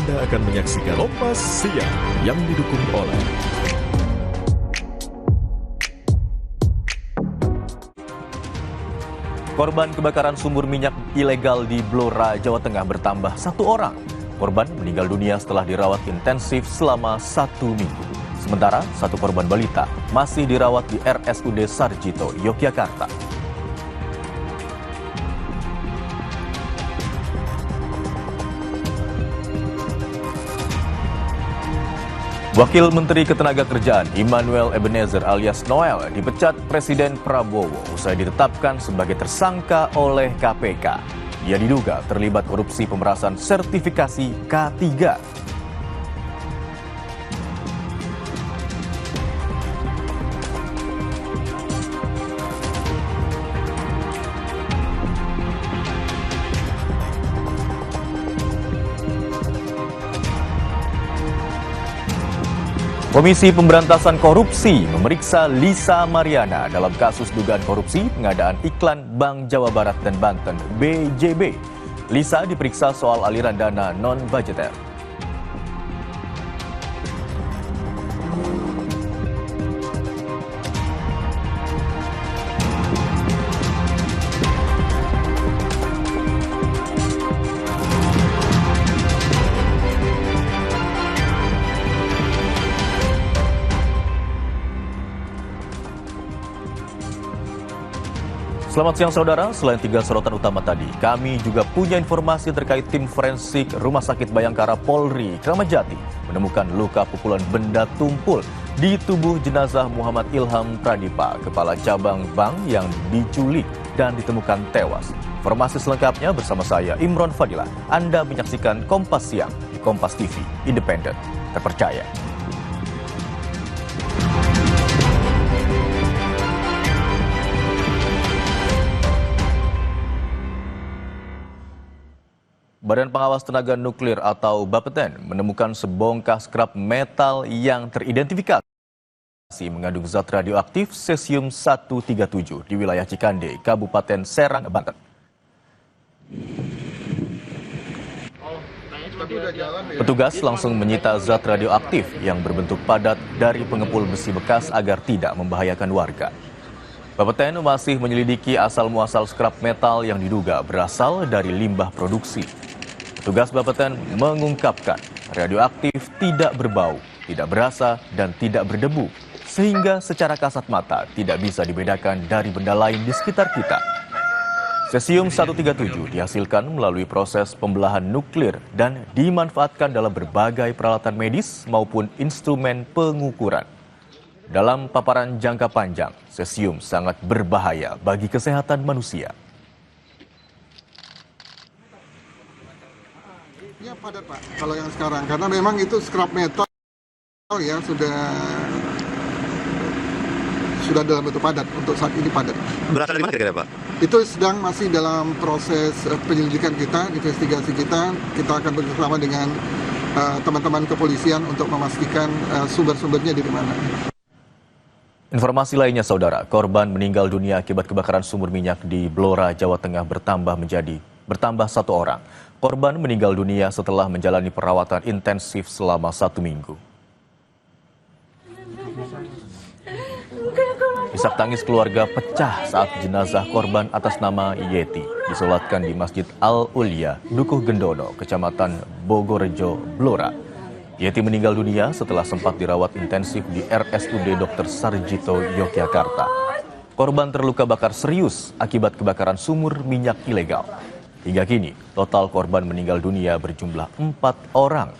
Anda akan menyaksikan Kompas Siang yang didukung oleh korban kebakaran sumur minyak ilegal di Blora, Jawa Tengah bertambah 1 orang. Korban meninggal dunia setelah dirawat intensif selama 1 minggu. Sementara 1 korban balita masih dirawat di RSUD Sarjito, Yogyakarta. Wakil Menteri Ketenagakerjaan Immanuel Ebenezer alias Noel dipecat Presiden Prabowo usai ditetapkan sebagai tersangka oleh KPK. Dia diduga terlibat korupsi pemerasan sertifikasi K3. Komisi Pemberantasan Korupsi memeriksa Lisa Mariana dalam kasus dugaan korupsi pengadaan iklan Bank Jawa Barat dan Banten (BJB). Lisa diperiksa soal aliran dana non-budgeter. Selamat siang saudara, selain 3 sorotan utama tadi, kami juga punya informasi terkait tim forensik Rumah Sakit Bayangkara Polri Kramat Jati menemukan luka pukulan benda tumpul di tubuh jenazah Muhammad Ilham Pradipa, kepala cabang bank yang diculik dan ditemukan tewas. Informasi selengkapnya bersama saya Imron Fadilah. Anda menyaksikan Kompas Siang di Kompas TV, independen, terpercaya. Badan Pengawas Tenaga Nuklir atau Bapeten menemukan sebongkah skrap metal yang teridentifikasi mengandung zat radioaktif cesium-137 di wilayah Cikande, Kabupaten Serang, Banten. Petugas langsung menyita zat radioaktif yang berbentuk padat dari pengepul besi bekas agar tidak membahayakan warga. Bapeten masih menyelidiki asal-muasal skrap metal yang diduga berasal dari limbah produksi. Petugas Bapeten mengungkapkan radioaktif tidak berbau, tidak berasa, dan tidak berdebu, sehingga secara kasat mata tidak bisa dibedakan dari benda lain di sekitar kita. Cesium-137 dihasilkan melalui proses pembelahan nuklir dan dimanfaatkan dalam berbagai peralatan medis maupun instrumen pengukuran. Dalam paparan jangka panjang, cesium sangat berbahaya bagi kesehatan manusia. Ya padat Pak, kalau yang sekarang, karena memang itu scrap metal ya sudah dalam bentuk padat, untuk saat ini padat. Berasal dari mana kira-kira Pak? Itu masih dalam proses penyelidikan kita, investigasi kita akan bekerjasama dengan teman-teman kepolisian untuk memastikan sumber-sumbernya dari mana. Informasi lainnya saudara, korban meninggal dunia akibat kebakaran sumur minyak di Blora, Jawa Tengah bertambah 1 orang. Korban meninggal dunia setelah menjalani perawatan intensif selama 1 minggu. Isak tangis keluarga pecah saat jenazah korban atas nama Yeti disolatkan di Masjid Al-Ulia, Dukuh Gendono, Kecamatan Bogorejo, Blora. Yeti meninggal dunia setelah sempat dirawat intensif di RSUD Dr. Sarjito, Yogyakarta. Korban terluka bakar serius akibat kebakaran sumur minyak ilegal. Hingga kini, total korban meninggal dunia berjumlah 4 orang.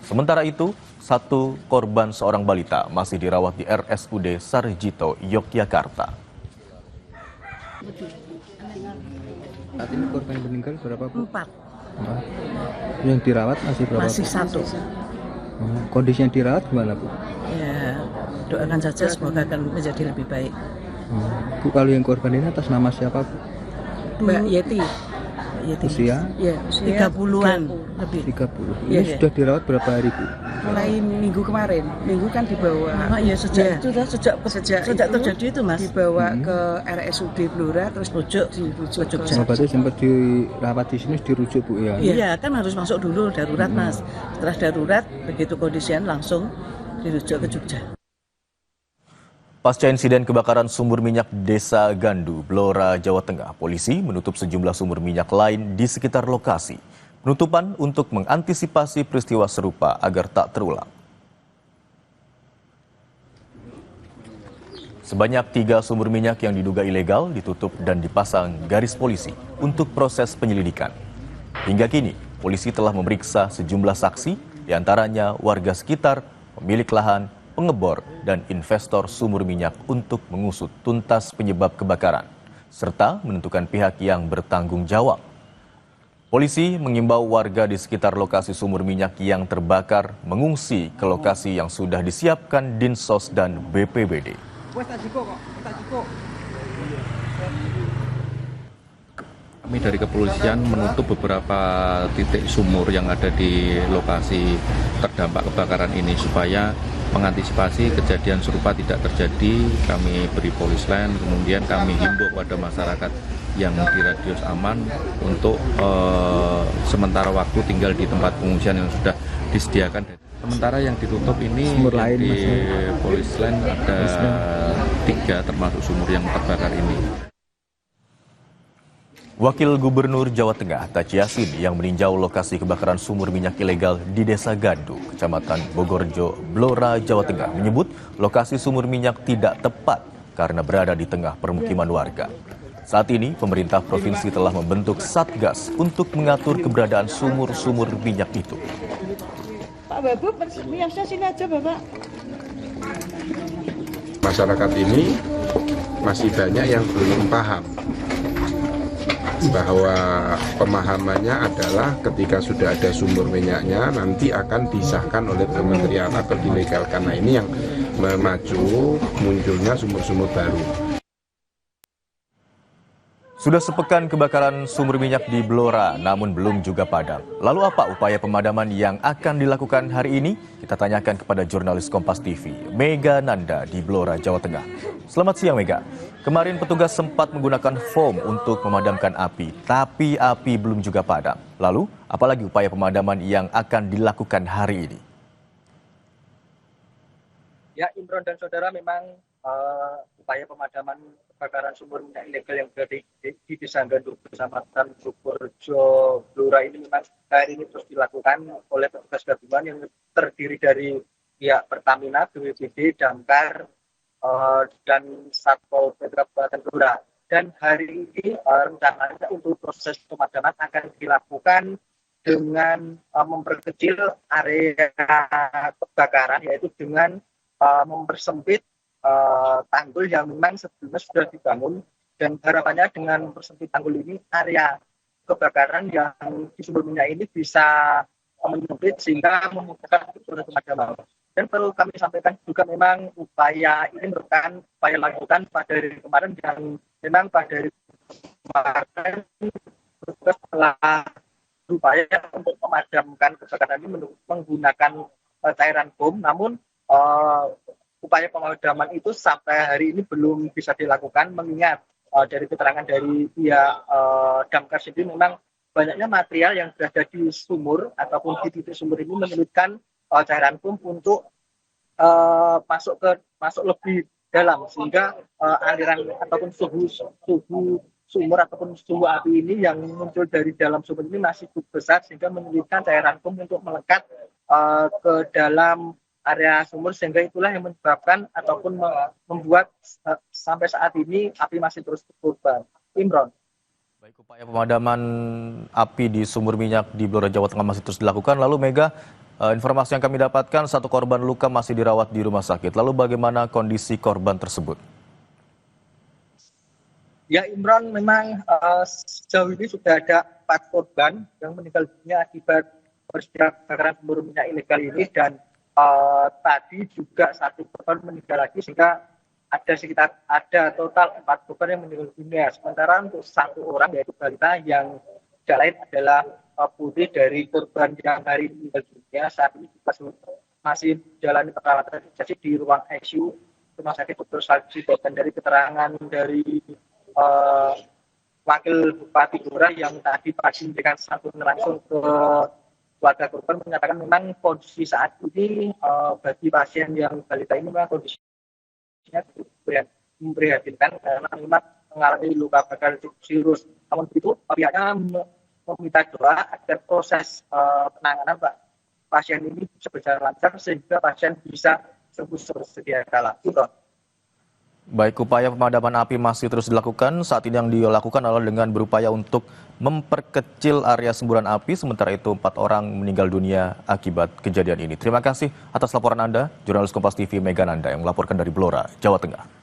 Sementara itu, 1 korban seorang balita masih dirawat di RSUD Sarjito, Yogyakarta. Saat ini korban meninggal berapa Bu? 4. Yang dirawat masih berapa? Masih 1. Kondisi yang dirawat gimana Bu? Ya, doakan saja semoga akan menjadi lebih baik. Bu, kalau yang korban ini atas nama siapa Bu? Mbak Yeti Yeti. Usia Ya, 30-an lebih. 30. Ini Iya, iya. sudah dirawat berapa hari, Bu? Mulai minggu kemarin, minggu kan dibawa. Iya, sejak itu dah sejak itu terjadi itu, Mas. dibawa ke RSUD Blora terus Rujuk dirujuk ke Jogja. Oh, berarti sempat dirawat di sini dirujuk, Bu ya? Iya, kan harus masuk dulu darurat, Mas. Setelah darurat, begitu kondisian langsung dirujuk ke Jogja. Pasca insiden kebakaran sumur minyak Desa Gandu, Blora, Jawa Tengah, polisi menutup sejumlah sumur minyak lain di sekitar lokasi. Penutupan untuk mengantisipasi peristiwa serupa agar tak terulang. Sebanyak 3 sumur minyak yang diduga ilegal ditutup dan dipasang garis polisi untuk proses penyelidikan. Hingga kini, polisi telah memeriksa sejumlah saksi, diantaranya warga sekitar, pemilik lahan, pengebor, dan investor sumur minyak untuk mengusut tuntas penyebab kebakaran, serta menentukan pihak yang bertanggung jawab. Polisi mengimbau warga di sekitar lokasi sumur minyak yang terbakar mengungsi ke lokasi yang sudah disiapkan Dinsos dan BPBD. Kami dari kepolisian menutup beberapa titik sumur yang ada di lokasi terdampak kebakaran ini supaya mengantisipasi kejadian serupa tidak terjadi. Kami beri polis line, kemudian kami himbau pada masyarakat yang di radius aman untuk sementara waktu tinggal di tempat pengungsian yang sudah disediakan. Sementara yang ditutup ini Sumur lain, di Mas. polis line ada 3 termasuk sumur yang terbakar ini. Wakil Gubernur Jawa Tengah, Taci Yasin, yang meninjau lokasi kebakaran sumur minyak ilegal di Desa Gandu, Kecamatan Bogorjo, Blora, Jawa Tengah, menyebut lokasi sumur minyak tidak tepat karena berada di tengah permukiman warga. Saat ini, pemerintah provinsi telah membentuk Satgas untuk mengatur keberadaan sumur-sumur minyak itu. Pak Babu, miasnya sini aja Bapak. Masyarakat ini masih banyak yang belum paham bahwa pemahamannya adalah ketika sudah ada sumur minyaknya nanti akan disahkan oleh kementerian atau dilegalkan. Nah, ini yang memacu munculnya sumur-sumur baru. Sudah sepekan kebakaran sumur minyak di Blora, namun belum juga padam. Lalu apa upaya pemadaman yang akan dilakukan hari ini? Kita tanyakan kepada jurnalis Kompas TV, Mega Nanda di Blora, Jawa Tengah. Selamat siang, Mega. Kemarin petugas sempat menggunakan foam untuk memadamkan api, tapi api belum juga padam. Lalu, apalagi upaya pemadaman yang akan dilakukan hari ini? Ya, Imron dan saudara, memang upaya pemadaman kebakaran sumur minyak ilegal yang berada di Desa Gandu, Kecamatan Bogorjo, Blora ini memang hari ini terus dilakukan oleh petugas gabungan yang terdiri dari pihak Pertamina, BPBD, Damkar, dan Satpol PP Kabupaten Blora. Dan hari ini rencananya untuk proses pemadaman akan dilakukan dengan memperkecil area kebakaran, yaitu dengan mempersempit tanggul yang memang sebelumnya sudah dibangun, dan harapannya dengan mempersempit tanggul ini area kebakaran yang di sumber minyak ini bisa menyempit sehingga memudahkan proses pemadaman. Dan perlu kami sampaikan juga memang upaya ini merupakan upaya lanjutan pada hari kemarin yang memang pada hari kemarin petugas telah berupaya untuk memadamkan kebakaran ini menggunakan cairan bom, namun upaya pemadaman itu sampai hari ini belum bisa dilakukan mengingat dari keterangan dari pihak Damkar sendiri memang banyaknya material yang berada di sumur ataupun di titik sumur ini menyulitkan cairan bom untuk masuk lebih dalam, sehingga aliran ataupun suhu sumur ataupun suhu api ini yang muncul dari dalam sumur ini masih cukup besar sehingga menyulitkan cairan bom untuk melekat ke dalam area sumur, sehingga itulah yang menyebabkan ataupun membuat sampai saat ini api masih terus berkobar. Imron. Baik, upaya pemadaman api di sumur minyak di Blora, Jawa Tengah masih terus dilakukan. Lalu Mega, informasi yang kami dapatkan 1 korban luka masih dirawat di rumah sakit. Lalu bagaimana kondisi korban tersebut? Ya, Imron, memang sejauh ini sudah ada 4 korban yang meninggal dunia akibat peristiwa kebakaran sumur minyak ilegal ini, dan tadi juga 1 korban meninggal lagi, sehingga ada total 4 korban yang meninggal dunia. Sementara untuk 1 orang yaitu balita yang tidak lain adalah putri dari korban yang hari ini meninggal dunia. Saat ini masih menjalani perawatan intensif di ruang ICU Rumah Sakit Dr. Salji. Dan dari keterangan dari Wakil Bupati Blora yang tadi pagi memberikan santunan langsung ke keluarga korban, menyatakan memang kondisi saat ini bagi pasien yang balita ini memang kondisinya cukup memprihatinkan karena memang mengalami luka bakar cukup serius. Namun begitu pihaknya meminta doa agar proses penanganan pasien ini bisa berjalan lancar sehingga pasien bisa sembuh sedia kala. Baik, upaya pemadaman api masih terus dilakukan. Saat ini yang dilakukan adalah dengan berupaya untuk memperkecil area semburan api. Sementara itu 4 orang meninggal dunia akibat kejadian ini. Terima kasih atas laporan Anda, jurnalis Kompas TV Mega Nanda yang melaporkan dari Blora, Jawa Tengah.